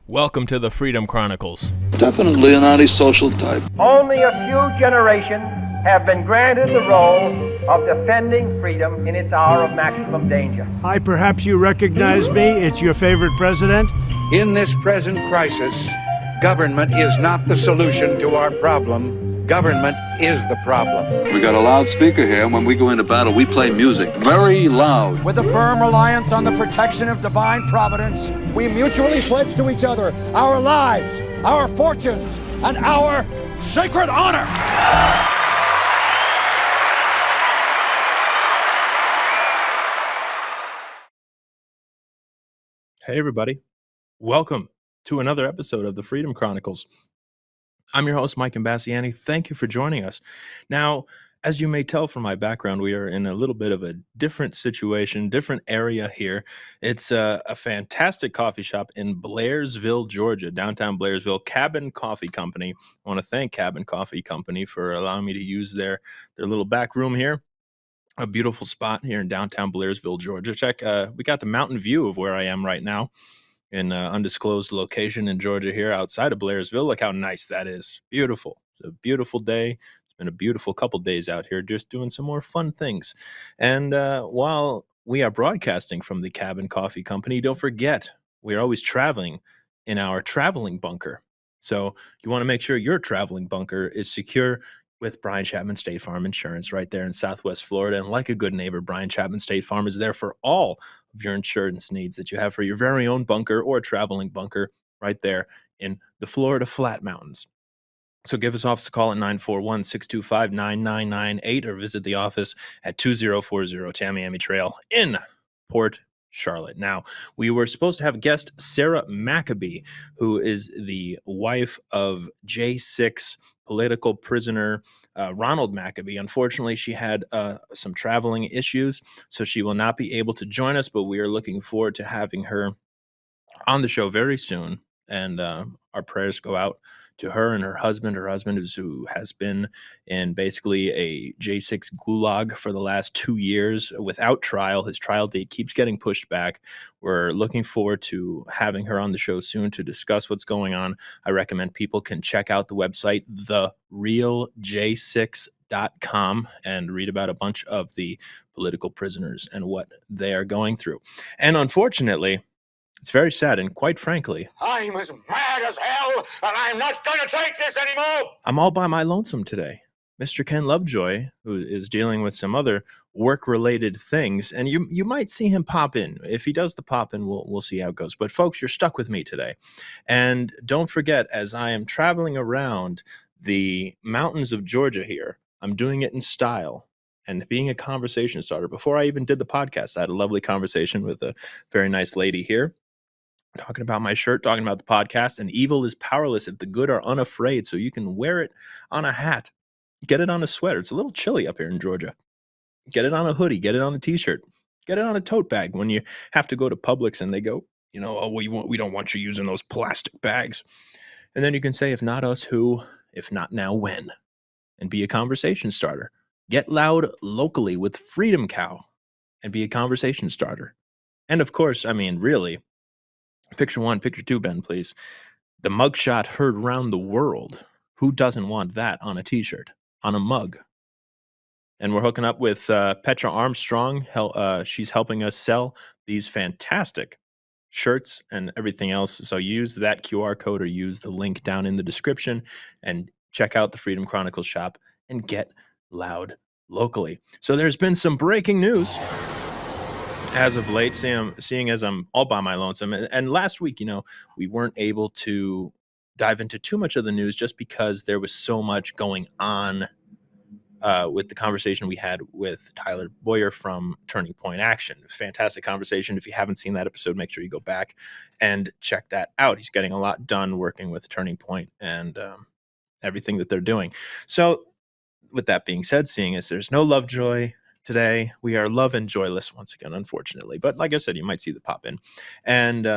Welcome to the Freedom Chronicles. Definitely an antisocial type. Only a few generations have been granted the role of defending freedom in its hour of maximum danger. Hi, perhaps you recognize me. It's your favorite president. In this present crisis, government is not the solution to our problem. Government is the problem. We got a loudspeaker here, and when we go into battle, we play music very loud. With a firm reliance on the protection of divine providence, we mutually pledge to each other our lives, our fortunes, and our sacred honor. Hey, everybody. Welcome to another episode of the Freedom Chronicles. I'm your host, Mike Imbasciani. Thank you for joining us. Now, as you may tell from my background, we are in a little bit of a different situation, different area here. It's a fantastic coffee shop in Blairsville, Georgia, downtown Blairsville, Cabin Coffee Company. I want to thank Cabin Coffee Company for allowing me to use their little back room here. A beautiful spot here in downtown Blairsville, Georgia. Check, we got the mountain view of where I am right now in an undisclosed location in Georgia here outside of Blairsville. Look how nice that is. Beautiful. It's a beautiful day. It's been a beautiful couple days out here just doing some more fun things. And while we are broadcasting from the Cabin Coffee Company, don't forget, we are always traveling in our traveling bunker. So you want to make sure your traveling bunker is secure with Brian Chapman State Farm Insurance right there in Southwest Florida. And like a good neighbor, Brian Chapman State Farm is there for all of your insurance needs that you have for your very own bunker or traveling bunker right there in the Florida Flat Mountains. So give us office a call at 941-625-9998 or visit the office at 2040 Tamiami Trail in Port Charlotte. Now, we were supposed to have guest Sarah Maccabee, who is the wife of J6 political prisoner Ronald Maccabee. Unfortunately, she had some traveling issues, so she will not be able to join us, but we are looking forward to having her on the show very soon. And our prayers go out to her and her husband. Her husband who has been in basically a J6 gulag for the last 2 years without trial. His trial date keeps getting pushed back. We're looking forward to having her on the show soon to discuss what's going on. I recommend people can check out the website, therealj6.com, and read about a bunch of the political prisoners and what they are going through. And unfortunately, it's very sad, and quite frankly, I'm as mad as hell, and I'm not going to take this anymore. I'm all by my lonesome today. Mr. Ken Lovejoy, who is dealing with some other work-related things, and you might see him pop in. If he does the pop in, we'll see how it goes. But folks, you're stuck with me today. And don't forget, as I am traveling around the mountains of Georgia here, I'm doing it in style and being a conversation starter. Before I even did the podcast, I had a lovely conversation with a very nice lady here, talking about my shirt, talking about the podcast, and evil is powerless if the good are unafraid. So you can wear it on a hat, get it on a sweater. It's a little chilly up here in Georgia. Get it on a hoodie, get it on a t-shirt, get it on a tote bag when you have to go to Publix and they go, oh, we don't want you using those plastic bags. And then you can say, if not us, who? If not now, when? And be a conversation starter. Get loud locally with Freedom Cow and be a conversation starter. And of course, really, picture one, picture two, Ben, please. The mugshot heard round the world. Who doesn't want that on a t-shirt, on a mug? And we're hooking up with Petra Armstrong. She's helping us sell these fantastic shirts and everything else. So use that QR code or use the link down in the description and check out the Freedom Chronicles shop and get loud locally. So there's been some breaking news as of late, seeing as I'm all by my lonesome. And last week, we weren't able to dive into too much of the news just because there was so much going on with the conversation we had with Tyler Boyer from Turning Point Action. Fantastic conversation. If you haven't seen that episode, make sure you go back and check that out. He's getting a lot done working with Turning Point and everything that they're doing. So with that being said, seeing as there's no Lovejoy today, we are love and joyless once again, unfortunately. But like I said, you might see the pop in. And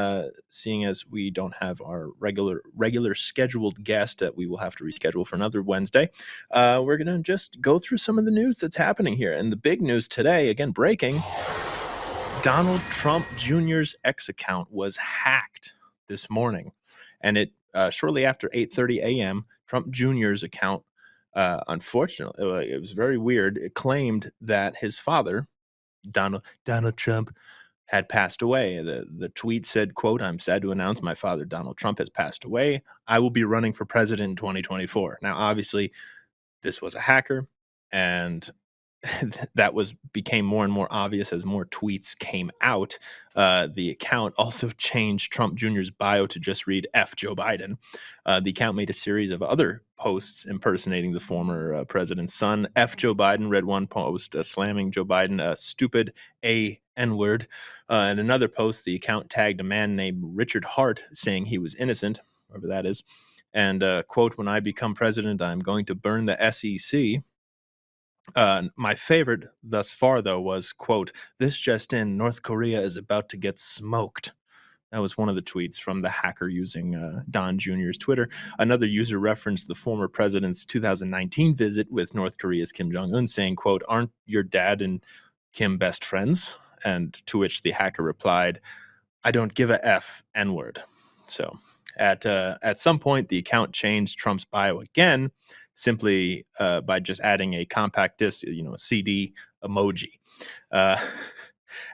seeing as we don't have our regular scheduled guest that we will have to reschedule for another Wednesday, we're going to just go through some of the news that's happening here. And the big news today, again, breaking, Donald Trump Jr.'s X account was hacked this morning. And it shortly after 8:30 a.m., Trump Jr.'s account, unfortunately, it was very weird. It claimed that his father, Donald Trump, had passed away. The tweet said, quote, "I'm sad to announce my father, Donald Trump, has passed away. I will be running for president in 2024." Now, obviously, this was a hacker, and that became more and more obvious as more tweets came out. The account also changed Trump Jr.'s bio to just read "F Joe Biden." The account made a series of other posts impersonating the former president's son. "F Joe Biden" read one post, slamming Joe Biden, a stupid N-word. In another post, the account tagged a man named Richard Hart, saying he was innocent, whoever that is. And, quote, "When I become president, I'm going to burn the SEC." My favorite thus far, though, was, quote, "This just in, North Korea is about to get smoked." That was one of the tweets from the hacker using Don Jr.'s Twitter. Another user referenced the former president's 2019 visit with North Korea's Kim Jong-un, saying, quote, "Aren't your dad and Kim best friends?" And to which the hacker replied, "I don't give a F, N-word." So at some point, the account changed Trump's bio again, simply by just adding a compact disc, a CD emoji. Uh,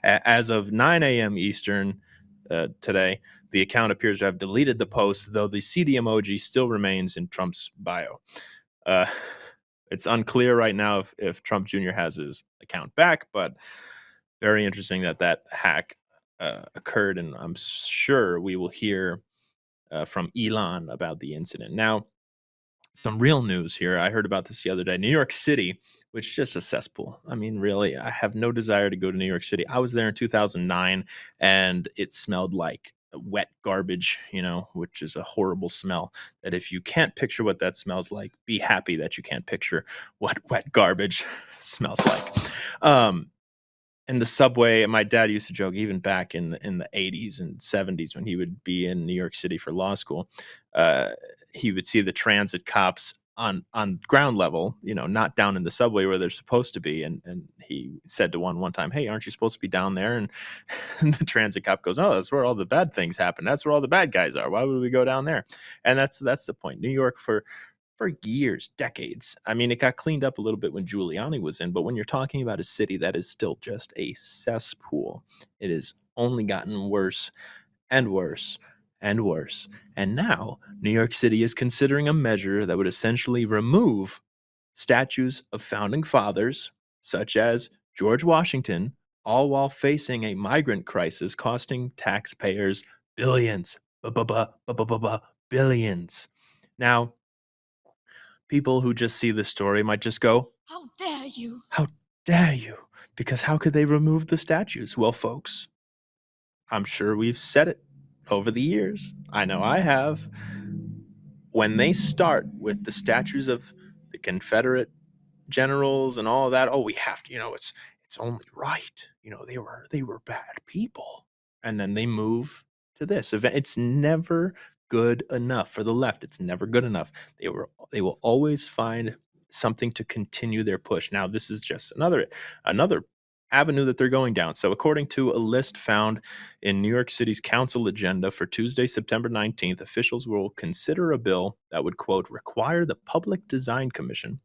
as of 9 a.m. Eastern today, the account appears to have deleted the post, though the CD emoji still remains in Trump's bio. Uh, it's unclear right now if Trump Jr. has his account back, but very interesting that hack occurred, and I'm sure we will hear from Elon about the incident. Now, some real news here. I heard about this the other day. New York City, which is just a cesspool. I mean, really, I have no desire to go to New York City. I was there in 2009, and it smelled like wet garbage, which is a horrible smell. That if you can't picture what that smells like, be happy that you can't picture what wet garbage smells like. In the subway, my dad used to joke, even back in the 80s and 70s when he would be in New York City for law school, he would see the transit cops on ground level, not down in the subway where they're supposed to be. And he said to one time, "Hey, aren't you supposed to be down there?" And, and the transit cop goes, "Oh, that's where all the bad things happen. That's where all the bad guys are. Why would we go down there?" And that's the point. New York for years, decades. I mean, it got cleaned up a little bit when Giuliani was in, but when you're talking about a city that is still just a cesspool, it has only gotten worse and worse and worse. And now New York City is considering a measure that would essentially remove statues of founding fathers, such as George Washington, all while facing a migrant crisis costing taxpayers billions, billions. Now, people who just see the story might just go, "How dare you? How dare you?" Because how could they remove the statues? Well, folks, I'm sure we've said it over the years. I know I have. When they start with the statues of the Confederate generals and all of that, oh, we have to, it's only right. They were bad people. And then they move to this event. It's never good enough for the left. It's never good enough. They will always find something to continue their push. Now, this is just another avenue that they're going down. So according to a list found in New York City's council agenda for Tuesday, September 19th, officials will consider a bill that would, quote, "require the Public Design Commission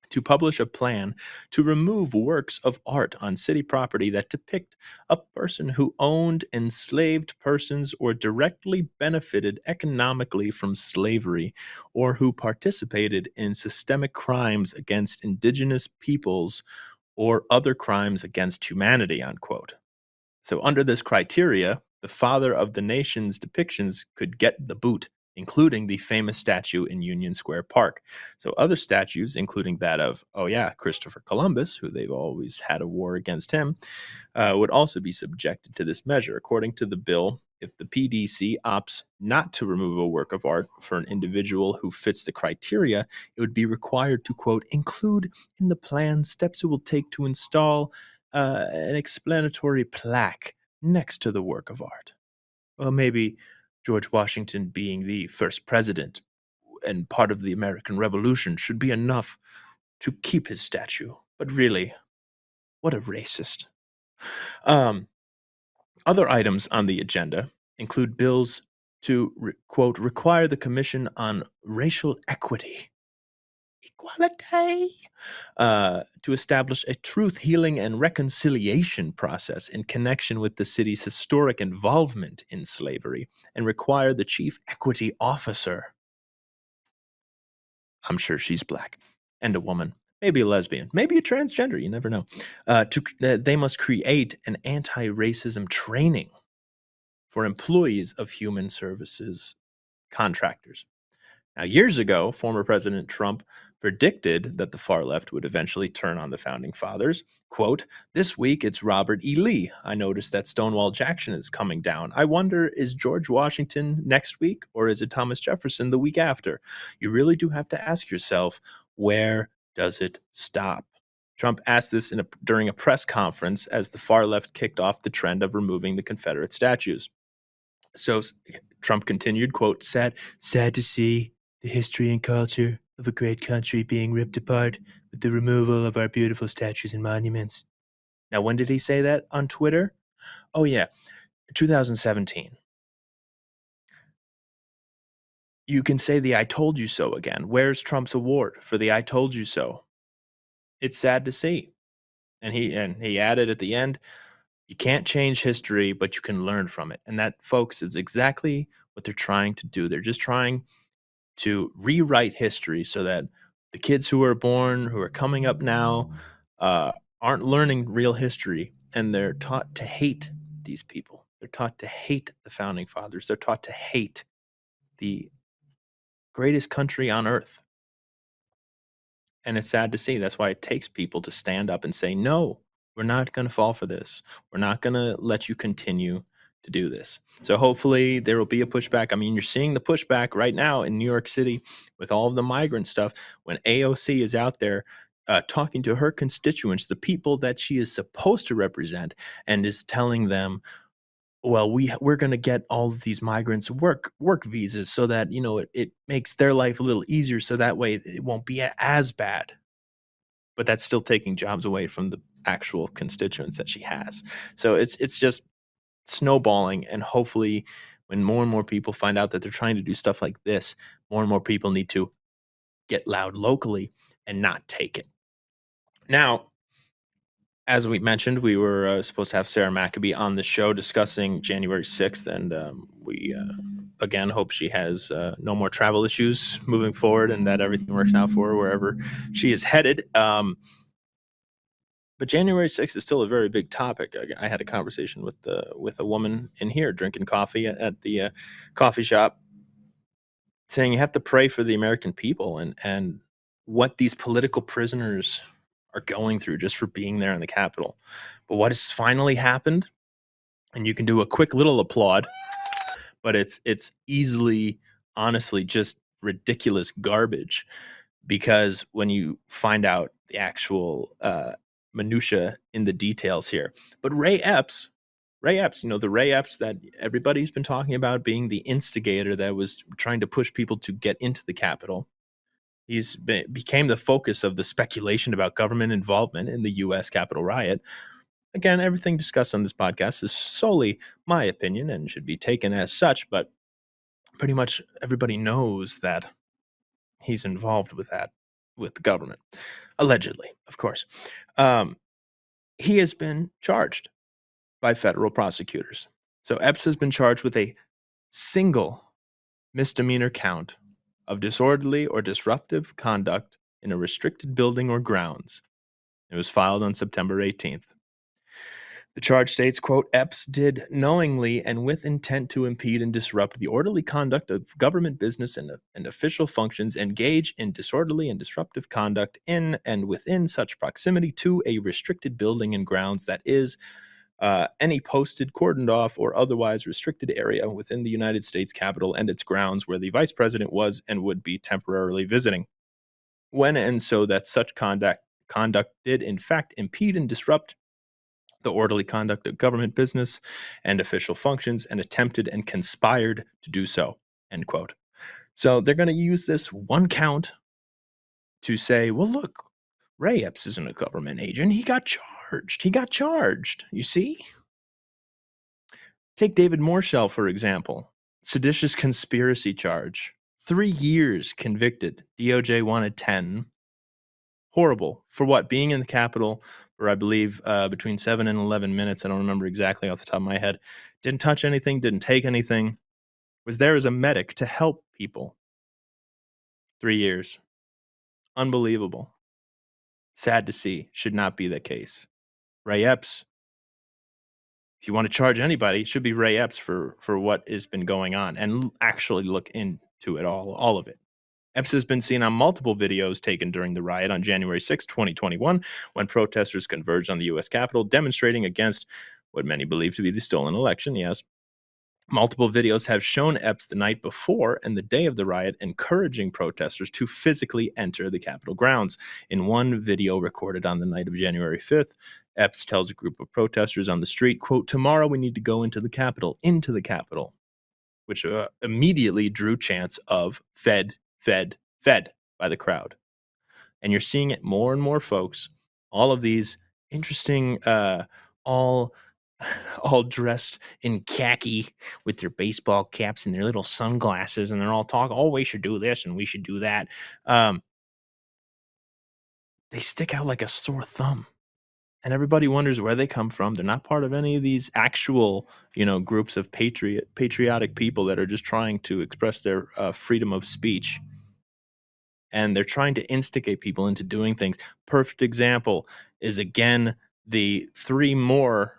to publish a plan to remove works of art on city property that depict a person who owned enslaved persons or directly benefited economically from slavery, or who participated in systemic crimes against indigenous peoples or other crimes against humanity," unquote. So under this criteria, the father of the nation's depictions could get the boot, including the famous statue in Union Square Park. So other statues, including that of, Christopher Columbus, who they've always had a war against him, would also be subjected to this measure. According to the bill, if the PDC opts not to remove a work of art for an individual who fits the criteria, it would be required to, quote, "include in the plan steps it will take to install an explanatory plaque next to the work of art." Well, maybe George Washington being the first president and part of the American Revolution should be enough to keep his statue. But really, what a racist. Um, Other items on the agenda include bills to, quote, require the Commission on Racial Equity, equality, to establish a truth, healing, and reconciliation process in connection with the city's historic involvement in slavery, and require the chief equity officer, I'm sure she's black, and a woman, maybe a lesbian, maybe a transgender, you never know, they must create an anti-racism training for employees of human services contractors. Now, years ago, former President Trump predicted that the far left would eventually turn on the founding fathers. Quote, "This week it's Robert E. Lee. I noticed that Stonewall Jackson is coming down. I wonder, is George Washington next week, or is it Thomas Jefferson the week after? You really do have to ask yourself, where does it stop?" Trump asked this during a press conference as the far left kicked off the trend of removing the Confederate statues. So Trump continued, quote, sad to see the history and culture of a great country being ripped apart with the removal of our beautiful statues and monuments. Now, when did he say that on Twitter? Oh, yeah, 2017. You can say the I told you so again. Where's Trump's award for the I told you so? It's sad to see. And he added at the end, you can't change history, but you can learn from it. And that, folks, is exactly what they're trying to do. They're just trying to rewrite history so that the kids who are born, who are coming up now, aren't learning real history, and they're taught to hate these people. They're taught to hate the founding fathers. They're taught to hate the greatest country on earth. And it's sad to see. That's why it takes people to stand up and say, no, we're not going to fall for this. We're not going to let you continue to do this. So hopefully there will be a pushback. I mean, you're seeing the pushback right now in New York City with all of the migrant stuff. When AOC is out there talking to her constituents, the people that she is supposed to represent, and is telling them, well, we're going to get all of these migrants work visas so that, you know, it makes their life a little easier, so that way it won't be as bad. But that's still taking jobs away from the actual constituents that she has. So it's just snowballing, and hopefully when more and more people find out that they're trying to do stuff like this, more and more people need to get loud locally and not take it. Now, as we mentioned, we were supposed to have Sarah Maccabee on the show discussing January 6th, and we again hope she has no more travel issues moving forward, and that everything works out for her wherever she is headed. But January 6th is still a very big topic. I had a conversation with a woman in here drinking coffee at the coffee shop, saying you have to pray for the American people and what these political prisoners are going through just for being there in the Capitol. But what has finally happened, and you can do a quick little applaud, but it's easily, honestly, just ridiculous garbage, because when you find out the actual minutia in the details here. But Ray Epps, you know, the Ray Epps that everybody's been talking about being the instigator that was trying to push people to get into the Capitol. Became the focus of the speculation about government involvement in the U.S. Capitol riot. Again, everything discussed on this podcast is solely my opinion and should be taken as such, but pretty much everybody knows that he's involved with that, with the government. Allegedly, of course. He has been charged by federal prosecutors. So Epps has been charged with a single misdemeanor count of disorderly or disruptive conduct in a restricted building or grounds. It was filed on September 18th. The charge states, quote, Epps did knowingly and with intent to impede and disrupt the orderly conduct of government business and official functions, engage in disorderly and disruptive conduct in and within such proximity to a restricted building and grounds that is any posted, cordoned off, or otherwise restricted area within the United States Capitol and its grounds where the vice president was and would be temporarily visiting. When and so that such conduct did in fact impede and disrupt the orderly conduct of government business and official functions, and attempted and conspired to do so, end quote. So they're going to use this one count to say, well, look, Ray Epps isn't a government agent. He got charged. You see? Take David Morshell, for example. Seditious conspiracy charge. 3 years convicted. DOJ wanted 10. Horrible. For what? Being in the Capitol for, I believe, between 7 and 11 minutes. I don't remember exactly off the top of my head. Didn't touch anything, didn't take anything. Was there as a medic to help people. 3 years. Unbelievable. Sad to see. Should not be the case. Ray Epps, if you want to charge anybody, it should be Ray Epps for what has been going on and actually look into it all of it. Epps has been seen on multiple videos taken during the riot on January 6, 2021, when protesters converged on the U.S. Capitol, demonstrating against what many believe to be the stolen election. Yes. Multiple videos have shown Epps the night before and the day of the riot encouraging protesters to physically enter the Capitol grounds. In one video recorded on the night of January 5th, Epps tells a group of protesters on the street, quote, "Tomorrow we need to go into the Capitol, which immediately drew chants of Fed by the crowd. And you're seeing it more and more, folks. All of these interesting, all dressed in khaki with their baseball caps and their little sunglasses, and they're all talking, oh, we should do this and we should do that. They stick out like a sore thumb. And everybody wonders where they come from. They're not part of any of these actual, groups of patriotic people that are just trying to express their freedom of speech. And they're trying to instigate people into doing things. Perfect example is, again, the 3 more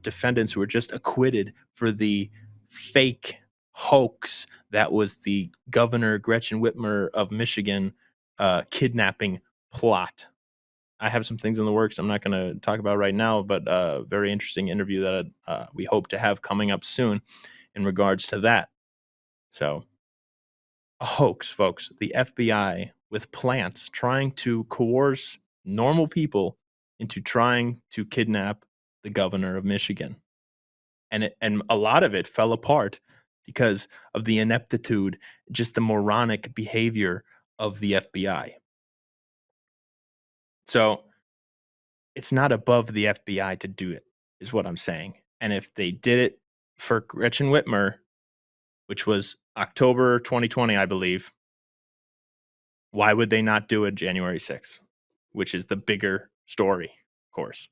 defendants who were just acquitted for the fake hoax that was the Governor Gretchen Whitmer of Michigan kidnapping plot. I have some things in the works I'm not going to talk about right now, but a very interesting interview that we hope to have coming up soon in regards to that. So, a hoax, folks. The FBI with plants trying to coerce normal people into trying to kidnap the governor of Michigan. And a lot of it fell apart because of the ineptitude, just the moronic behavior of the FBI. So it's not above the FBI to do it, is what I'm saying. And if they did it for Gretchen Whitmer, which was October 2020, I believe, why would they not do it January 6th, which is the bigger story, of course.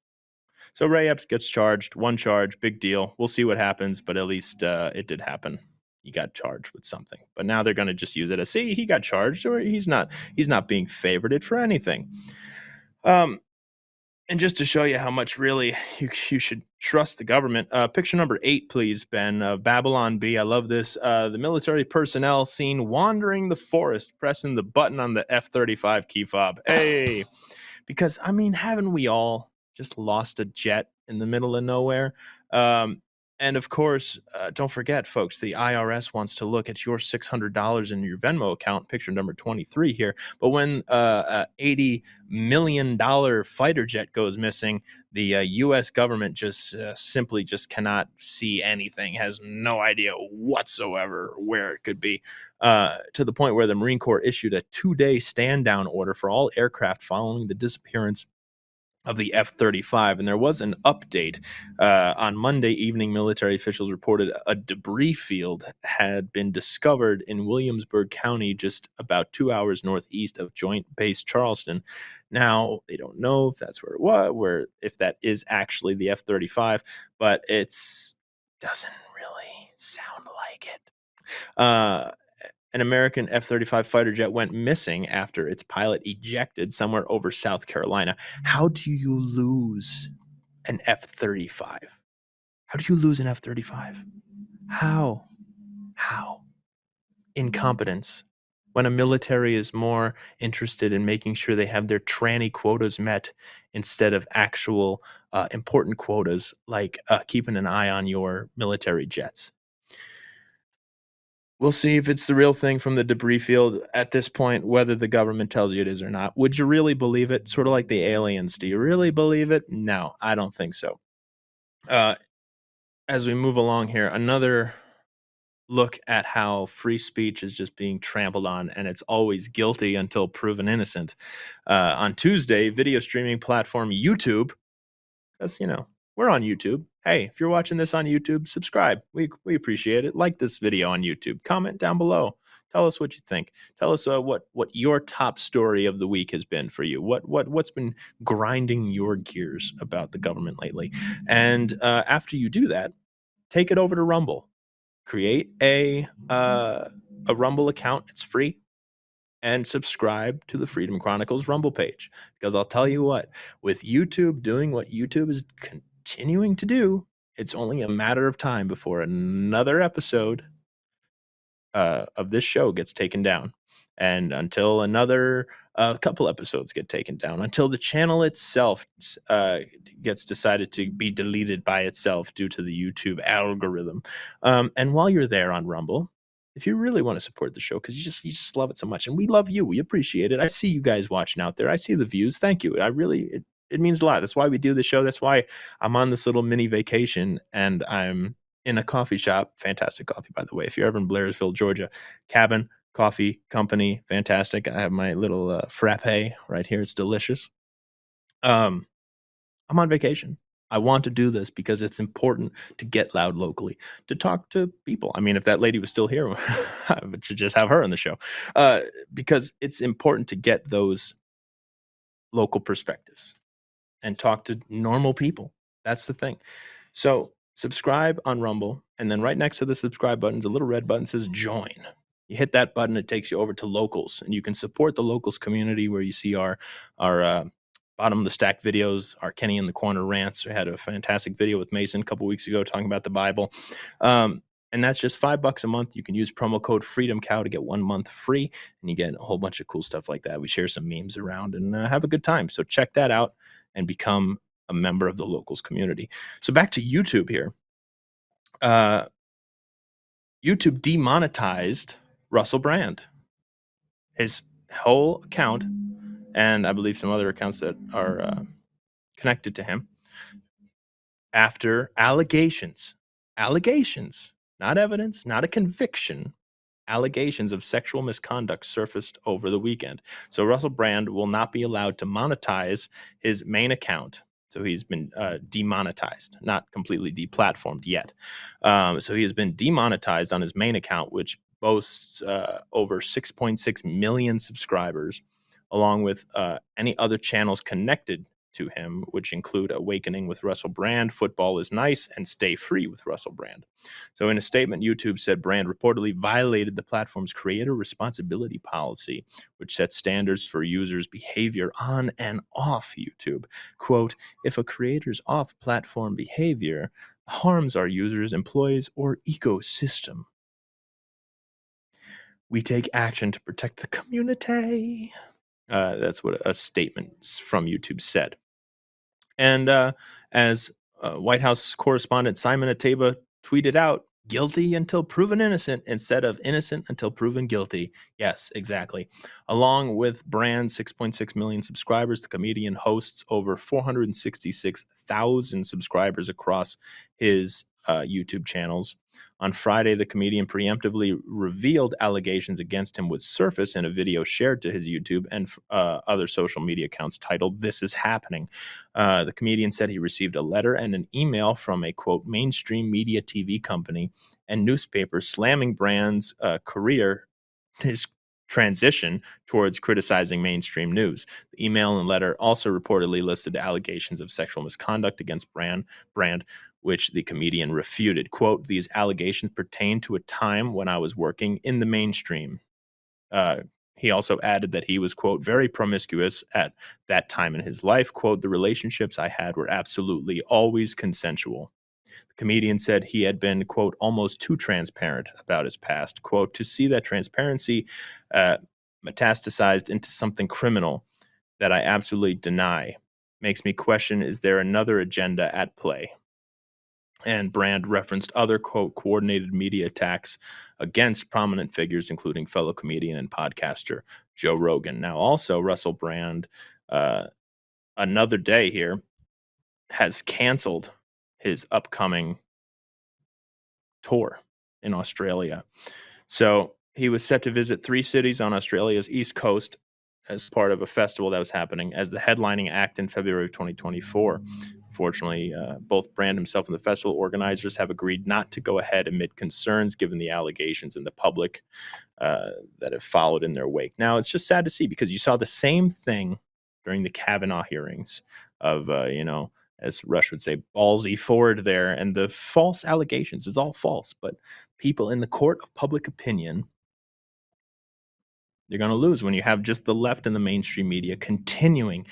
So Ray Epps gets charged, 1 charge, big deal. We'll see what happens, but at least it did happen. He got charged with something. But now they're going to just use it as, see, he got charged, or he's not being favorited for anything. And just to show you how much really you should trust the government, picture number 8, please, Ben, of Babylon Bee. I love this. The military personnel seen wandering the forest, pressing the button on the F-35 key fob. Hey, because, haven't we all just lost a jet in the middle of nowhere? And of course, don't forget, folks, the IRS wants to look at your $600 in your Venmo account, picture number 23 here. But when a $80 million fighter jet goes missing, the U.S. government just simply just cannot see anything, has no idea whatsoever where it could be, to the point where the Marine Corps issued a 2-day stand-down order for all aircraft following the disappearance of the F-35. And there was an update. On Monday evening, military officials reported a debris field had been discovered in Williamsburg County, just about 2 hours northeast of Joint Base Charleston. Now, they don't know if that's where it was, if that is actually the F-35, but it doesn't really sound like it. An American F-35 fighter jet went missing after its pilot ejected somewhere over South Carolina. How do you lose an F-35? How do you lose an F-35? How? Incompetence. When a military is more interested in making sure they have their tranny quotas met instead of actual important quotas like keeping an eye on your military jets. We'll see if it's the real thing from the debris field at this point, whether the government tells you it is or not. Would you really believe it? Sort of like the aliens. Do you really believe it? No, I don't think so. As we move along here, another look at how free speech is just being trampled on, and it's always guilty until proven innocent. On Tuesday, video streaming platform YouTube, because, we're on YouTube. Hey, if you're watching this on YouTube, subscribe. We appreciate it. Like this video on YouTube. Comment down below. Tell us what you think. Tell us what your top story of the week has been for you. What's been grinding your gears about the government lately. And after you do that, take it over to Rumble. Create a Rumble account. It's free. And subscribe to the Freedom Chronicles Rumble page. Because I'll tell you what, with YouTube doing what YouTube is continuing to do, it's only a matter of time before another episode of this show gets taken down. And until another couple episodes get taken down, until the channel itself gets decided to be deleted by itself due to the YouTube algorithm. And while you're there on Rumble, if you really want to support the show, because you just love it so much, and we love you, we appreciate it. I see you guys watching out there. I see the views. Thank you. It means a lot. That's why we do the show. That's why I'm on this little mini vacation, and I'm in a coffee shop. Fantastic coffee, by the way. If you're ever in Blairsville, Georgia, Cabin Coffee Company, fantastic. I have my little frappe right here. It's delicious. I'm on vacation. I want to do this because it's important to get loud locally, to talk to people. I mean, if that lady was still here, I should just have her on the show, because it's important to get those local perspectives and talk to normal people. That's the thing. So subscribe on Rumble, and then right next to the subscribe button is a little red button that says join. You hit that button, it takes you over to locals, and you can support the locals community where you see our bottom of the stack videos, our Kenny in the Corner rants. We had a fantastic video with Mason a couple weeks ago talking about the Bible. And that's just $5 a month. You can use promo code FreedomCow to get 1 month free, and you get a whole bunch of cool stuff like that. We share some memes around and have a good time. So check that out and become a member of the locals community. So back to YouTube here. YouTube demonetized Russell Brand. His whole account, and I believe some other accounts that are connected to him, after allegations, not evidence, not a conviction, allegations of sexual misconduct surfaced over the weekend. So Russell Brand will not be allowed to monetize his main account. So he's been demonetized, not completely deplatformed yet. So he has been demonetized on his main account, which boasts over 6.6 million subscribers, along with any other channels connected to him, which include Awakening with Russell Brand, Football is Nice, and Stay Free with Russell Brand. So in a statement, YouTube said Brand reportedly violated the platform's creator responsibility policy, which sets standards for users' behavior on and off YouTube. Quote, if a creator's off-platform behavior harms our users, employees, or ecosystem, we take action to protect the community. That's what a statement from YouTube said. And as White House correspondent Simon Ateba tweeted out, guilty until proven innocent instead of innocent until proven guilty. Yes, exactly. Along with Brand's 6.6 million subscribers, the comedian hosts over 466,000 subscribers across his YouTube channels. On Friday, the comedian preemptively revealed allegations against him would surface in a video shared to his YouTube and other social media accounts titled This Is Happening. The comedian said he received a letter and an email from a, quote, mainstream media TV company and newspaper slamming Brand's career, his transition towards criticizing mainstream news. The email and letter also reportedly listed allegations of sexual misconduct against Brand, which the comedian refuted. Quote, these allegations pertain to a time when I was working in the mainstream. He also added that he was, quote, very promiscuous at that time in his life. Quote, the relationships I had were absolutely always consensual. The comedian said he had been, quote, almost too transparent about his past. Quote, to see that transparency metastasized into something criminal that I absolutely deny makes me question, is there another agenda at play? And Brand referenced other, quote, coordinated media attacks against prominent figures, including fellow comedian and podcaster Joe Rogan. Now, also, Russell Brand, another day here, has canceled his upcoming tour in Australia. So he was set to visit 3 cities on Australia's east coast as part of a festival that was happening as the headlining act in February of 2024. unfortunately, both Brand himself and the festival organizers have agreed not to go ahead amid concerns given the allegations in the public that have followed in their wake. Now, it's just sad to see because you saw the same thing during the Kavanaugh hearings of, as Rush would say, ballsy Ford there, and the false allegations. It's all false, but people in the court of public opinion, they're going to lose when you have just the left and the mainstream media continuing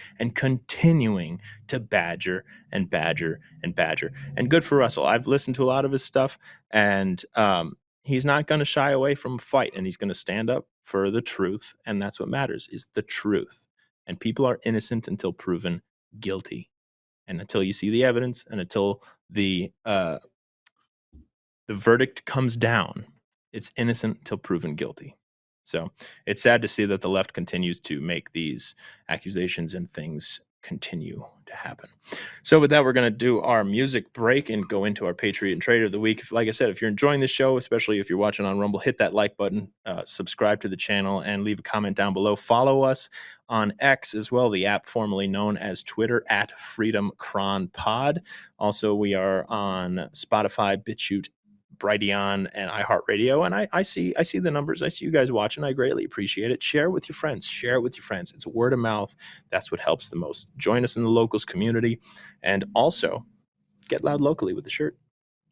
to badger and badger and badger. And good for Russell. I've listened to a lot of his stuff, and he's not going to shy away from a fight, and he's going to stand up for the truth. And that's what matters, is the truth. And people are innocent until proven guilty. And until you see the evidence and until the verdict comes down, it's innocent until proven guilty. So it's sad to see that the left continues to make these accusations and things continue to happen. So with that, we're going to do our music break and go into our Patriot and Trader of the Week. Like I said, if you're enjoying the show, especially if you're watching on Rumble, hit that like button, subscribe to the channel, and leave a comment down below. Follow us on X as well, the app formerly known as Twitter, at Freedom Chron Pod. Also, we are on Spotify, BitChute, Brighteon, and iHeartRadio, and I see the numbers. I see you guys watching. I greatly appreciate it. Share it with your friends. Share it with your friends. It's word of mouth. That's what helps the most. Join us in the locals community, and also get loud locally with the shirt.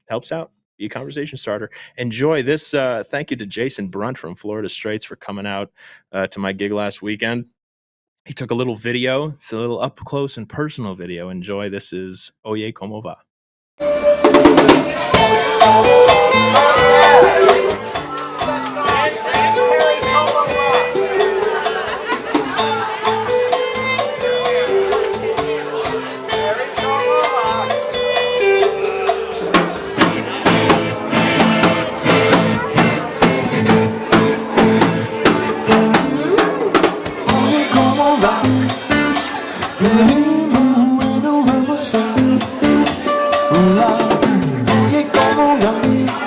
Helps out. Be a conversation starter. Enjoy this. Thank you to Jason Brunt from Florida Straits for coming out to my gig last weekend. He took a little video. It's a little up close and personal video. Enjoy. This is Oye Como Va. Oye, como va.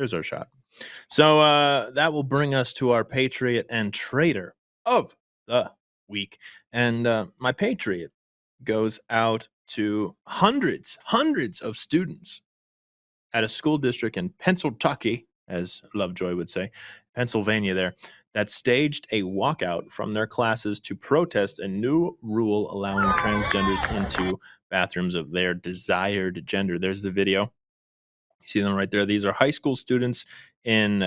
There's our shot. So that will bring us to our Patriot and Traitor of the week. And my Patriot goes out to hundreds of students at a school district in Pennsylvania, as Lovejoy would say, Pennsylvania there, that staged a walkout from their classes to protest a new rule allowing transgenders into bathrooms of their desired gender. There's the video. You see them right there. These are high school students in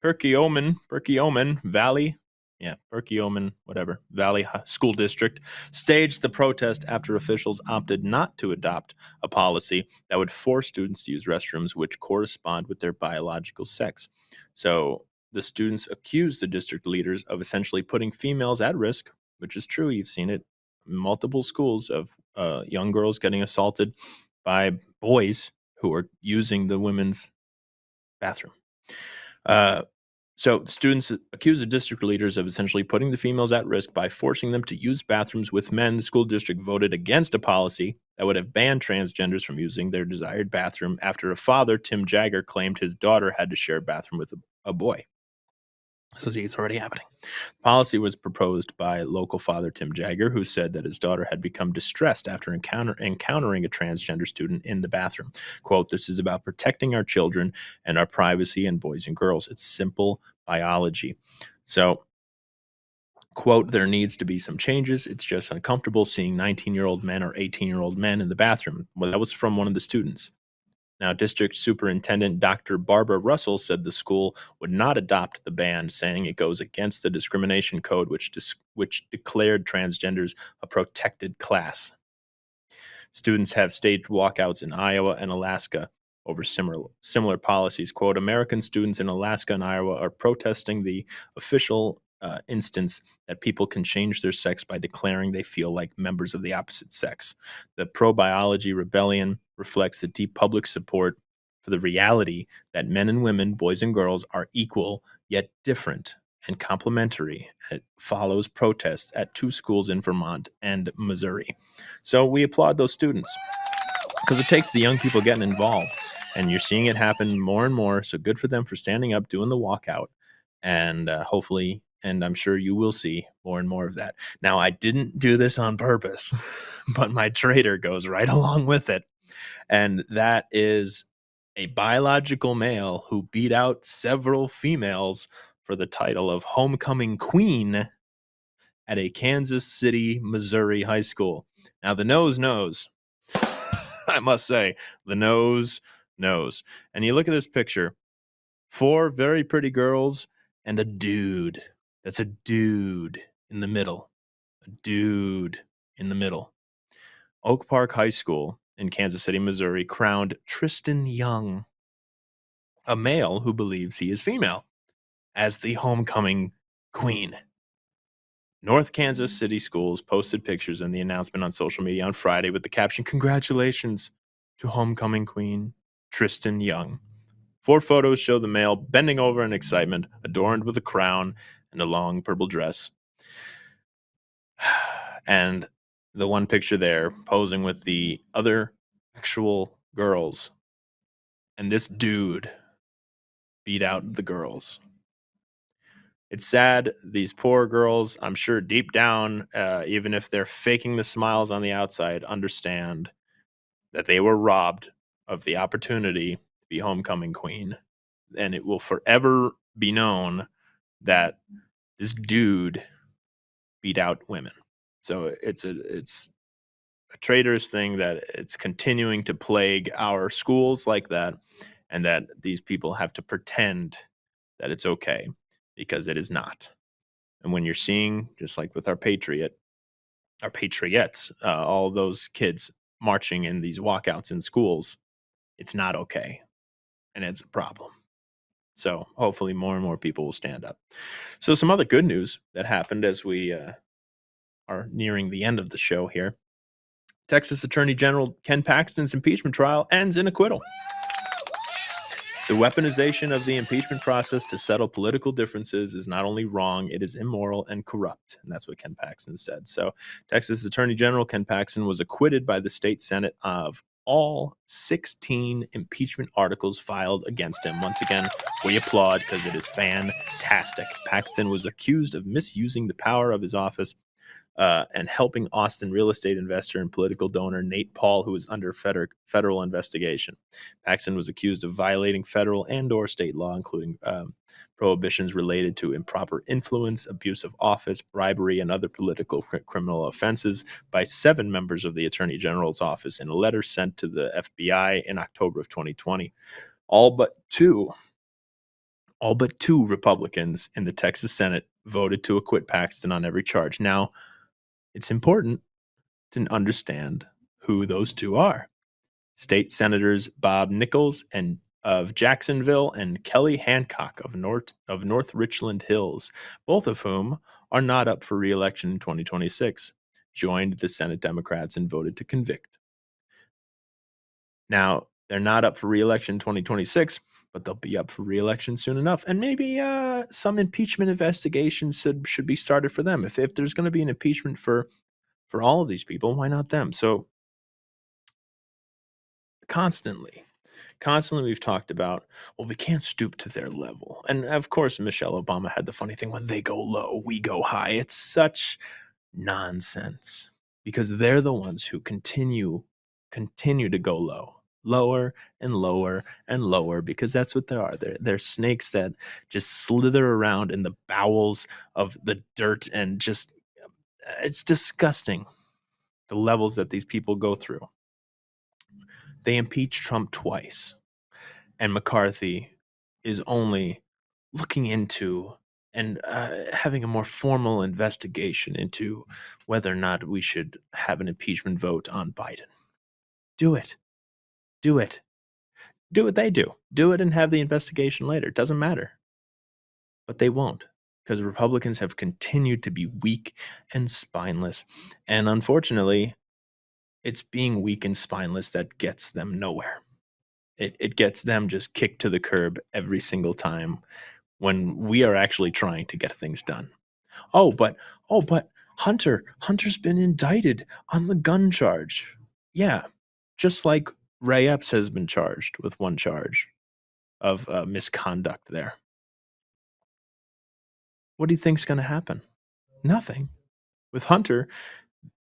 Perkiomen Valley. Yeah, Perkiomen, whatever, Valley School District, staged the protest after officials opted not to adopt a policy that would force students to use restrooms which correspond with their biological sex. So the students accused the district leaders of essentially putting females at risk, which is true. You've seen it in multiple schools of young girls getting assaulted by boys who are using the women's bathroom. So students accuse the district leaders of essentially putting the females at risk by forcing them to use bathrooms with men. The school district voted against a policy that would have banned transgenders from using their desired bathroom after a father, Tim Jagger, claimed his daughter had to share a bathroom with a boy. So see, it's already happening. The policy was proposed by local father Tim Jagger, who said that his daughter had become distressed after encountering a transgender student in the bathroom. Quote, "This is about protecting our children and our privacy and boys and girls. It's simple biology." So, quote, "There needs to be some changes. It's just uncomfortable seeing 19-year-old men or 18-year-old men in the bathroom." Well, that was from one of the students. Now, District Superintendent Dr. Barbara Russell said the school would not adopt the ban, saying it goes against the discrimination code, which declared transgenders a protected class. Students have staged walkouts in Iowa and Alaska over similar policies. Quote, "American students in Alaska and Iowa are protesting the official instance that people can change their sex by declaring they feel like members of the opposite sex. The pro-biology rebellion reflects the deep public support for the reality that men and women, boys and girls, are equal yet different and complementary." It follows protests at 2 schools in Vermont and Missouri. So we applaud those students because it takes the young people getting involved, and you're seeing it happen more and more. So good for them for standing up, doing the walkout, and hopefully, and I'm sure you will see more and more of that. Now, I didn't do this on purpose, but my traitor goes right along with it, and that is a biological male who beat out several females for the title of homecoming queen at a Kansas City, Missouri high school. Now, the nose knows. I must say, the nose knows. And you look at this picture, 4 very pretty girls and a dude. That's a dude in the middle. A dude in the middle. Oak Park High School in Kansas City, Missouri, crowned Tristan Young, a male who believes he is female, as the homecoming queen. North Kansas City schools posted pictures and the announcement on social media on Friday with the caption, "Congratulations to homecoming queen Tristan Young." 4 photos show the male bending over in excitement, adorned with a crown and a long purple dress. And the one picture there posing with the other actual girls. And this dude beat out the girls. It's sad. These poor girls, I'm sure deep down, even if they're faking the smiles on the outside, understand that they were robbed of the opportunity to be homecoming queen. And it will forever be known that this dude beat out women. So it's a traitorous thing that it's continuing to plague our schools like that, and that these people have to pretend that it's okay, because it is not. And when you're seeing, just like with our patriots, all those kids marching in these walkouts in schools, it's not okay, and it's a problem. So hopefully more and more people will stand up. So some other good news that happened as we are nearing the end of the show here. Texas Attorney General Ken Paxton's impeachment trial ends in acquittal. The weaponization of the impeachment process to settle political differences is not only wrong, it is immoral and corrupt. And that's what Ken Paxton said. So Texas Attorney General Ken Paxton was acquitted by the state Senate of all 16 impeachment articles filed against him. Once again, we applaud because it is fantastic. Paxton was accused of misusing the power of his office and helping Austin real estate investor and political donor Nate Paul, who was under federal investigation. Paxton was accused of violating federal and/or state law, including prohibitions related to improper influence, abuse of office, bribery, and other political criminal offenses by 7 members of the Attorney General's office in a letter sent to the FBI in October of 2020. All but two Republicans in the Texas Senate voted to acquit Paxton on every charge. Now, it's important to understand who those two are. State Senators Bob Nichols of Jacksonville and Kelly Hancock of North Richland Hills, both of whom are not up for re-election in 2026, joined the Senate Democrats and voted to convict. Now, they're not up for re-election in 2026, but they'll be up for re-election soon enough. And maybe some impeachment investigations should be started for them. If there's going to be an impeachment for all of these people, why not them? So constantly we've talked about, well, we can't stoop to their level. And of course, Michelle Obama had the funny thing, when they go low, we go high. It's such nonsense because they're the ones who continue to go lower and lower and lower, because that's what they are. They're snakes that just slither around in the bowels of the dirt, and just, it's disgusting the levels that these people go through. They impeached Trump twice, and McCarthy is only looking into and having a more formal investigation into whether or not we should have an impeachment vote on Biden. Do it. Do it. Do what they do. Do it and have the investigation later. It doesn't matter. But they won't, because Republicans have continued to be weak and spineless. And unfortunately, it's being weak and spineless that gets them nowhere. It gets them just kicked to the curb every single time when we are actually trying to get things done. Oh, but Hunter's been indicted on the gun charge. Yeah, just like Ray Epps has been charged with one charge of misconduct there. What do you think's going to happen? Nothing. With Hunter,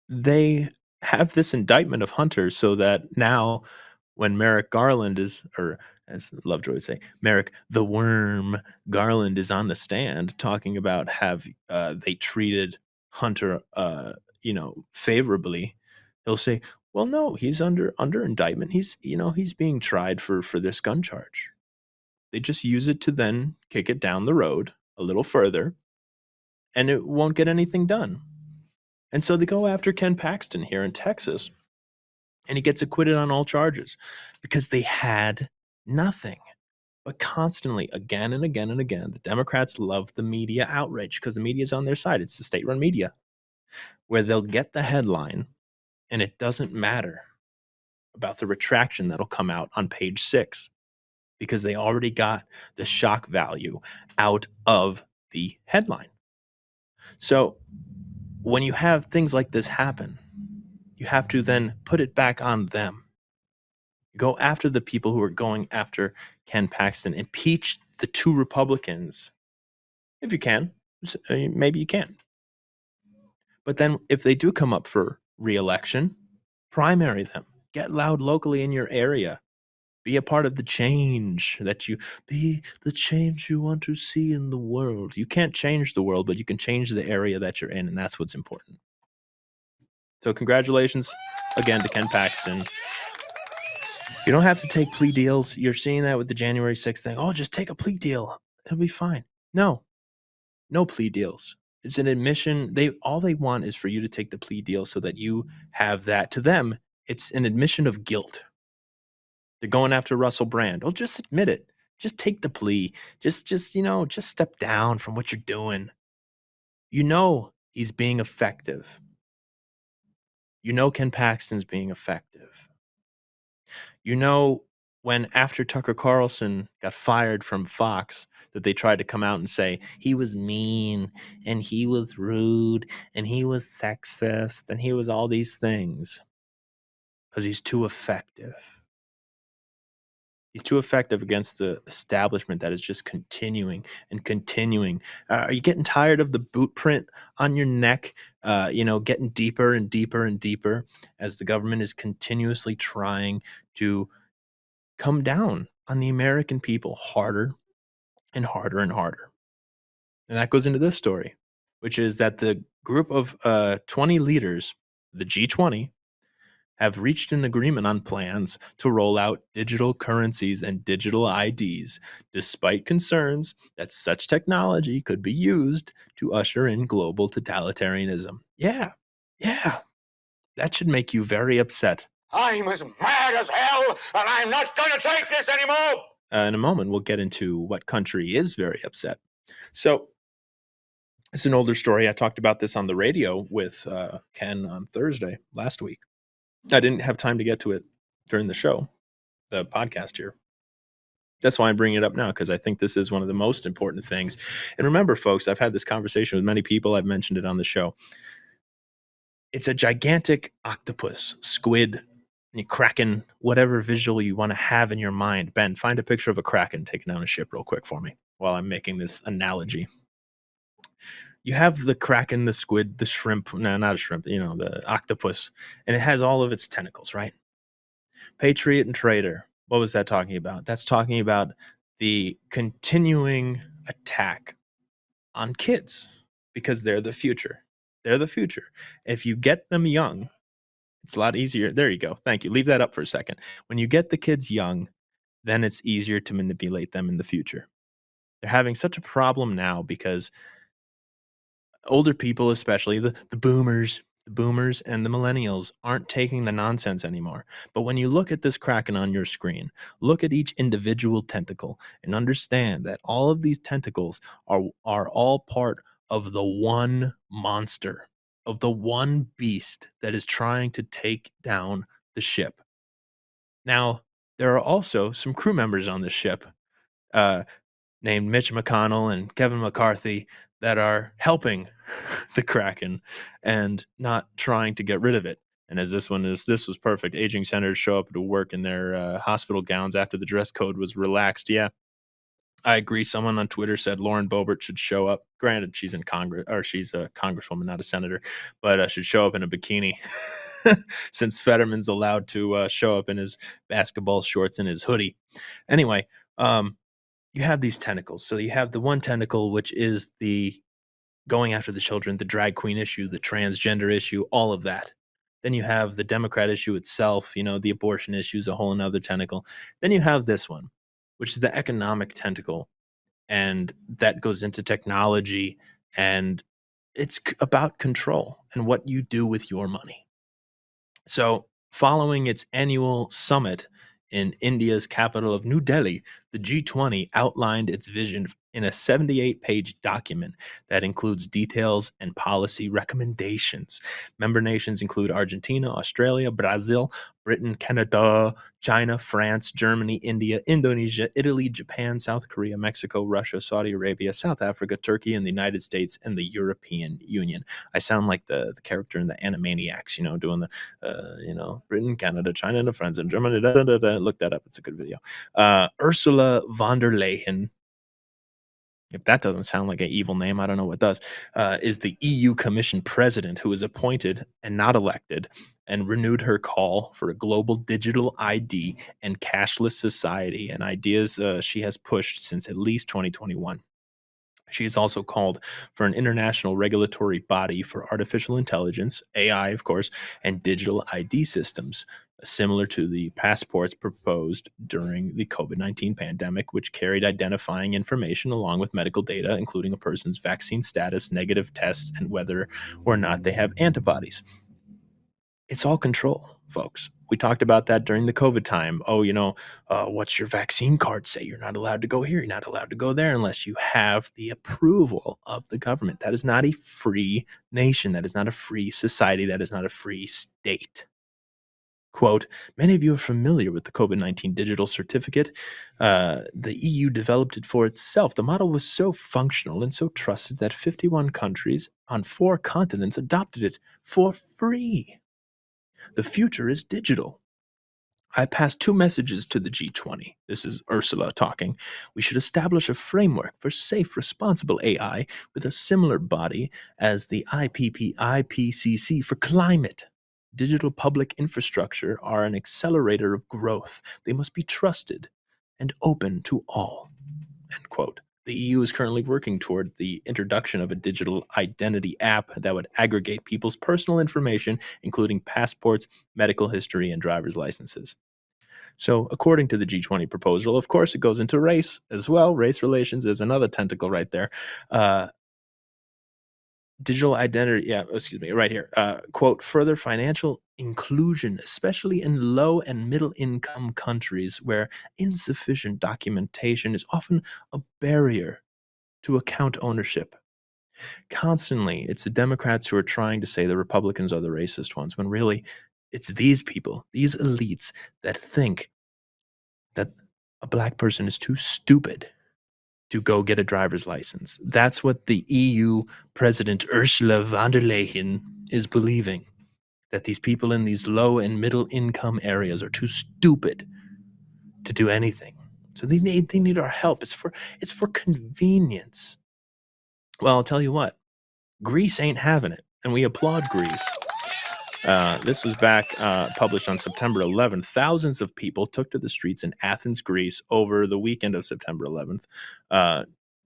they have this indictment of Hunter so that now when Merrick Garland is, or as Lovejoy would say, Merrick the Worm Garland is on the stand talking about have they treated Hunter favorably, he'll say, well, no, he's under indictment. He's being tried for this gun charge. They just use it to then kick it down the road a little further, and it won't get anything done. And so they go after Ken Paxton here in Texas, and he gets acquitted on all charges because they had nothing. But constantly, again and again and again, the Democrats love the media outrage because the media is on their side. It's the state-run media where they'll get the headline, and it doesn't matter about the retraction that'll come out on page 6 because they already got the shock value out of the headline. So when you have things like this happen, you have to then put it back on them. Go after the people who are going after Ken Paxton. Impeach the 2 Republicans. If you can. Maybe you can. But then if they do come up for re-election, primary them. Get loud locally in your area. Be a part of the change the change you want to see in the world. You can't change the world, but you can change the area that you're in, and that's what's important. So congratulations again to Ken Paxton. You don't have to take plea deals. You're seeing that with the January 6th thing. Oh, just take a plea deal. It'll be fine. No plea deals. It's an admission. All they want is for you to take the plea deal so that you have that. To them, it's an admission of guilt. They're going after Russell Brand. Oh, just admit it. Just take the plea. Just step down from what you're doing. He's being effective. Ken Paxton's being effective. When after Tucker Carlson got fired from Fox, that they tried to come out and say he was mean and he was rude and he was sexist and he was all these things. because he's too effective. He's too effective against the establishment that is just continuing and continuing. Are you getting tired of the boot print on your neck, getting deeper and deeper and deeper as the government is continuously trying to come down on the American people harder and harder and harder? And that goes into this story, which is that the group of 20 leaders, the G20, have reached an agreement on plans to roll out digital currencies and digital IDs, despite concerns that such technology could be used to usher in global totalitarianism. Yeah, that should make you very upset. I'm as mad as hell, and I'm not going to take this anymore. In a moment, we'll get into what country is very upset. So, it's an older story. I talked about this on the radio with Ken on Thursday last week. I didn't have time to get to it during the show, the podcast here. That's why I'm bringing it up now, because I think this is one of the most important things. And remember, folks, I've had this conversation with many people. I've mentioned it on the show. It's a gigantic octopus, squid, kraken, whatever visual you want to have in your mind. Ben, find a picture of a kraken taking down a ship real quick for me while I'm making this analogy. You have the kraken, the squid, the shrimp, no, not a shrimp, the octopus, and it has all of its tentacles, right? Patriot and traitor. What was that talking about? That's talking about the continuing attack on kids because they're the future. They're the future. If you get them young, it's a lot easier. There you go. Thank you. Leave that up for a second. When you get the kids young, then it's easier to manipulate them in the future. They're having such a problem now because older people, especially the boomers and the millennials, aren't taking the nonsense anymore. But when you look at this kraken on your screen, look at each individual tentacle and understand that all of these tentacles are all part of the one monster, of the one beast that is trying to take down the ship. Now, there are also some crew members on this ship, named Mitch McConnell and Kevin McCarthy, that are helping the Kraken and not trying to get rid of it. And as this was perfect. Aging senators show up to work in their hospital gowns after the dress code was relaxed. Yeah, I agree. Someone on Twitter said Lauren Boebert should show up. Granted, she's in Congress, or she's a congresswoman, not a senator, but should show up in a bikini. Since Fetterman's allowed to show up in his basketball shorts and his hoodie. Anyway, you have these tentacles. So you have the one tentacle, which is the going after the children, the drag queen issue, the transgender issue, all of that. Then you have the Democrat issue itself, the abortion issue is a whole another tentacle. Then you have this one, which is the economic tentacle. And that goes into technology, and it's about control and what you do with your money. So following its annual summit in India's capital of New Delhi, the G20 outlined its vision in a 78-page document that includes details and policy recommendations. Member nations include Argentina, Australia, Brazil, Britain, Canada, China, France, Germany, India, Indonesia, Italy, Japan, South Korea, Mexico, Russia, Saudi Arabia, South Africa, Turkey, and the United States, and the European Union. I sound like the character in the Animaniacs, doing the, Britain, Canada, China, and France, and Germany. Look that up. It's a good video. Ursula von der Leyen, if that doesn't sound like an evil name, I don't know what does, is the EU Commission president, who was appointed and not elected, and renewed her call for a global digital ID and cashless society, and ideas she has pushed since at least 2021. She has also called for an international regulatory body for artificial intelligence, AI, of course, and digital ID systems, similar to the passports proposed during the COVID-19 pandemic, which carried identifying information along with medical data, including a person's vaccine status, negative tests, and whether or not they have antibodies. It's all control, folks. We talked about that during the COVID time. Oh, what's your vaccine card say? You're not allowed to go here. You're not allowed to go there unless you have the approval of the government. That is not a free nation. That is not a free society. That is not a free state. Quote, many of you are familiar with the COVID-19 digital certificate. The EU developed it for itself. The model was so functional and so trusted that 51 countries on 4 continents adopted it for free. The future is digital. I passed two messages to the G20. This is Ursula talking. We should establish a framework for safe, responsible AI with a similar body as the IPCC for climate. Digital public infrastructure are an accelerator of growth. They must be trusted and open to all. End quote. The EU is currently working toward the introduction of a digital identity app that would aggregate people's personal information, including passports, medical history, and driver's licenses. So, according to the G20 proposal, of course, it goes into race as well. Race relations is another tentacle right there. Digital identity, right here. Quote, further financial inclusion, especially in low and middle income countries where insufficient documentation is often a barrier to account ownership. Constantly, it's the Democrats who are trying to say the Republicans are the racist ones, when really it's these people, these elites, that think that a black person is too stupid to go get a driver's license. That's what the EU President Ursula von der Leyen is believing, that these people in these low and middle income areas are too stupid to do anything. So they need our help. It's for convenience. Well, I'll tell you what, Greece ain't having it, and we applaud Greece. This was published on September 11th. Thousands of people took to the streets in Athens, Greece, over the weekend of September 11th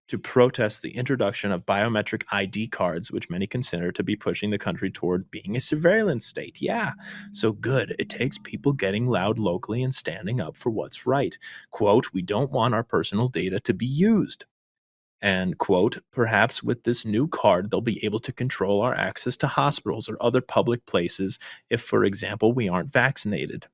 to protest the introduction of biometric ID cards, which many consider to be pushing the country toward being a surveillance state. Yeah, so good. It takes people getting loud locally and standing up for what's right. Quote, we don't want our personal data to be used. And, quote, perhaps with this new card, they'll be able to control our access to hospitals or other public places if, for example, we aren't vaccinated.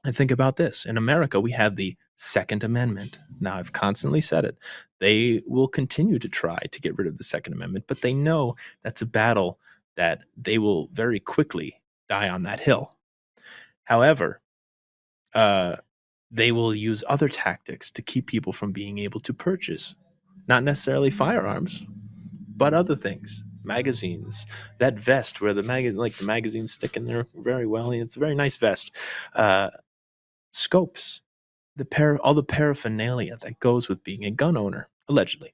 And think about this. In America, we have the Second Amendment. Now, I've constantly said it. They will continue to try to get rid of the Second Amendment, but they know that's a battle that they will very quickly die on that hill. However, they will use other tactics to keep people from being able to purchase, not necessarily firearms, but other things, magazines, that vest where the magazines stick in there very well. It's a very nice vest. Scopes, all the paraphernalia that goes with being a gun owner, allegedly.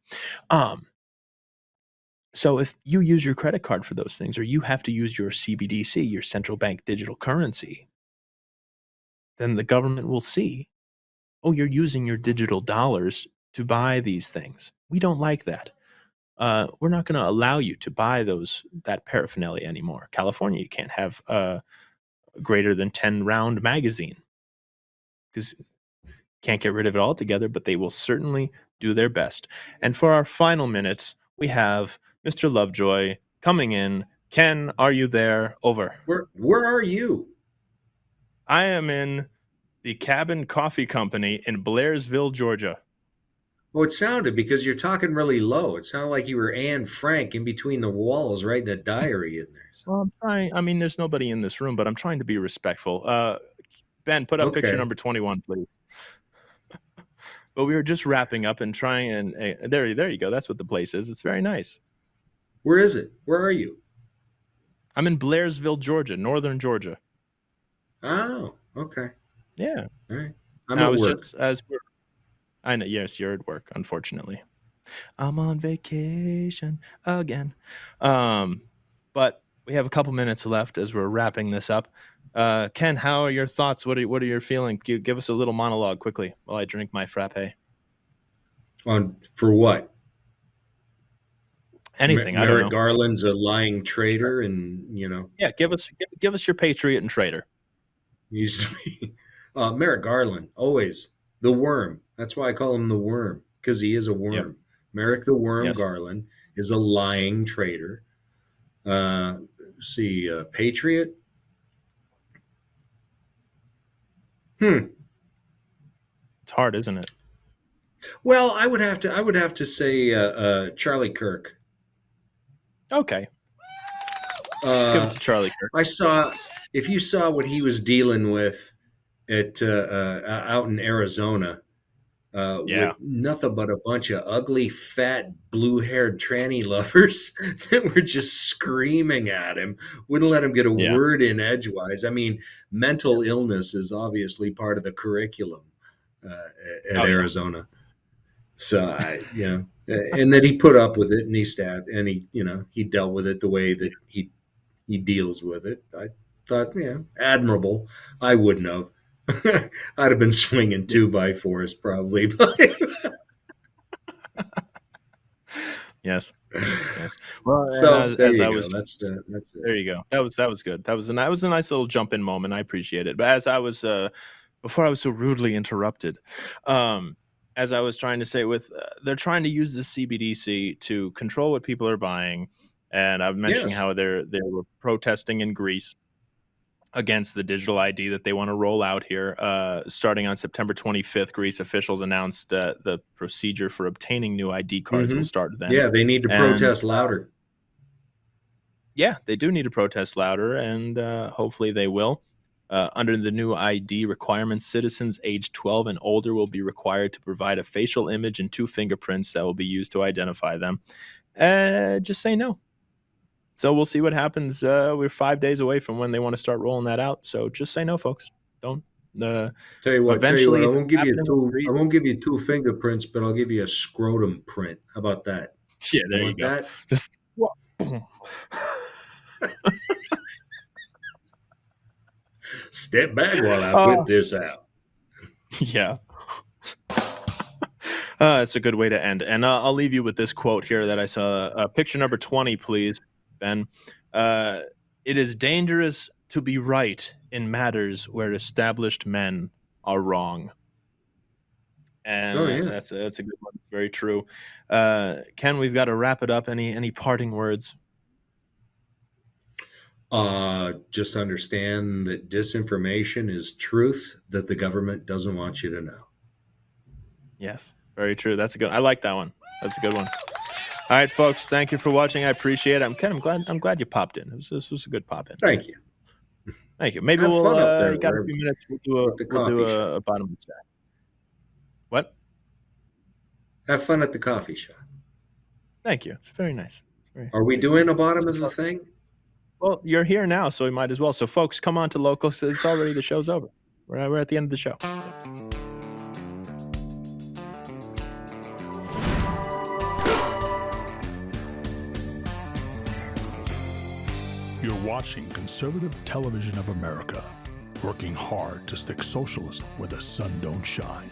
So if you use your credit card for those things, or you have to use your CBDC, your central bank digital currency, then the government will see, oh, you're using your digital dollars to buy these things. We don't like that. We're not going to allow you to buy that paraphernalia anymore. California, you can't have a greater than 10 round magazine because can't get rid of it altogether, but they will certainly do their best. And for our final minutes, we have Mr. Lovejoy coming in. Ken, are you there? Over. Where are you? I am in the Cabin Coffee Company in Blairsville, Georgia. Oh, it sounded, because you're talking really low. It sounded like you were Anne Frank in between the walls writing a diary in there. Well, I'm trying. I mean, there's nobody in this room, but I'm trying to be respectful. Ben, put up picture number 21, please. But we were just wrapping up and trying, and there you go. That's what the place is. It's very nice. Where is it? Where are you? I'm in Blairsville, Georgia, northern Georgia. Oh, okay. Yeah. All right. I'm at work. I know. Yes, you're at work, unfortunately. I'm on vacation again. But we have a couple minutes left as we're wrapping this up. Ken, how are your thoughts? What are your feelings? Give us a little monologue quickly while I drink my frappe. For what? Anything. I don't know. Merrick Garland's a lying traitor, and Yeah, give us your patriot and traitor. Used to be Merrick Garland, always the worm. That's why I call him the worm, because he is a worm. Yep. Merrick the Worm Garland is a lying traitor. Patriot. It's hard, isn't it? Well, I would have to say Charlie Kirk. Okay. Give it to Charlie Kirk. If you saw what he was dealing with at out in Arizona, with nothing but a bunch of ugly, fat, blue-haired tranny lovers that were just screaming at him, wouldn't let him get a word in edgewise. I mean, mental illness is obviously part of the curriculum at Arizona. So, and then he put up with it, and he dealt with it the way that he deals with it. I thought, admirable. I wouldn't have. I'd have been swinging 2x4s probably. Yes. Well, so there you I go. was, That's it. there you go. That was good. That was a nice little jump in moment. I appreciate it. But as I was before I was so rudely interrupted, as I was trying to say, they're trying to use the CBDC to control what people are buying, and I'm mentioning how they were protesting in Greece against the digital ID that they want to roll out here. Starting on September 25th, Greece officials announced that the procedure for obtaining new ID cards will start then. Yeah, they need to protest louder. Yeah, they do need to protest louder, and hopefully they will. Under the new ID requirements, citizens aged 12 and older will be required to provide a facial image and 2 fingerprints that will be used to identify them. Just say no. So we'll see what happens. We're 5 days away from when they want to start rolling that out. So just say no, folks. Don't. Tell you what, I won't give you 2 fingerprints, but I'll give you a scrotum print. How about that? Yeah, there you go. That? Just step back while I put this out. Yeah. It's a good way to end. And I'll leave you with this quote here that I saw. Picture number 20, please, Ben. It is dangerous to be right in matters where established men are wrong. And that's a good one. Very true. Ken, we've got to wrap it up. Any parting words? Just understand that disinformation is truth that the government doesn't want you to know. Yes, very true. That's a good. I like that one. That's a good one. All right, folks. Thank you for watching. I appreciate it. I'm glad you popped in. This was a good pop in. Thank you. Thank you. Maybe Have we'll fun up there, got a few minutes. We'll do a bottom of the stack. What? Have fun at the coffee shop. Thank you. It's very nice. Are we doing a bottom of the thing? Well, you're here now, so we might as well. So, folks, come on to Locals. It's already, the show's over. We're at the end of the show. You're watching Conservative Television of America, working hard to stick socialism where the sun don't shine.